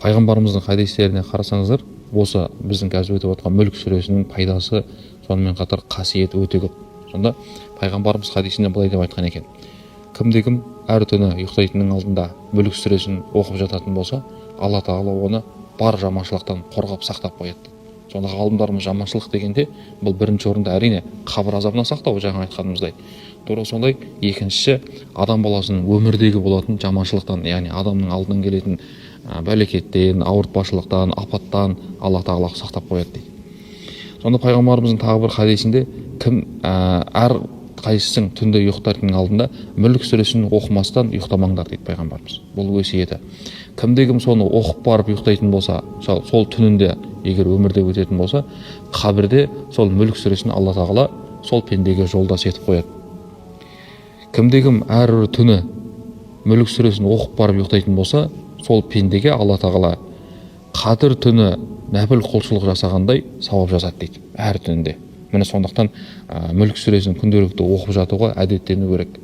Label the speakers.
Speaker 1: пайғамбарымыздың хадистеріне қарасаңыздар, осы біздің қазір өтіп отқан мүлік сүресінің пайдасы, сонымен қатар қасиеті өте көп. Сонда пайғамбарымыз хадисінде былай деп айтқан екен: кімде-кім әр түні ұйықтайтынның алдында мүлік сүресін оқып жататын болса, Алла тағала оны бар жаманшылықтан қорғап сақтап қояды. Сонда ғалымдарымыз жаманшылық дегенде, бұл бірінші орында әрине қабір азабынан сақтау, жаңа айтқанымыздай. Тура сондай, екіншісі адам баласының өмірдегі болатын жаманшылықтан, яғни адамның алдынан келетін бәлекеттен, ауыртпашылықтан, апаттан Алла тағала сақтап қояды дейді. Сонда пайғамбарымыздың тағы бір хадисінде, кім әр қайсысың түнде ұйықтардың алдында мүлік сүресін оқымастан ұйықтамаңдар дейді пайғамбарымыз. Бұл өсиеті. Кімде-кім соны оқып барып ұйықтайтын болса, сол түнінде егер өмірде өтетін болса, қабірде сол мүлік сүресін Алла тағала сол пендеге жолдас етіп қояды. Кімде-кім әр түні мүлік сүресін оқып барып ұйықтайтын болса, сол пендеге Алла тағала қадір түні нәпіл құлшылық жасағандай сауап жазады дейді, әр түнінде. Міне сондықтан мүлік сүресін күнделікті оқып жатуға әдеттену керек.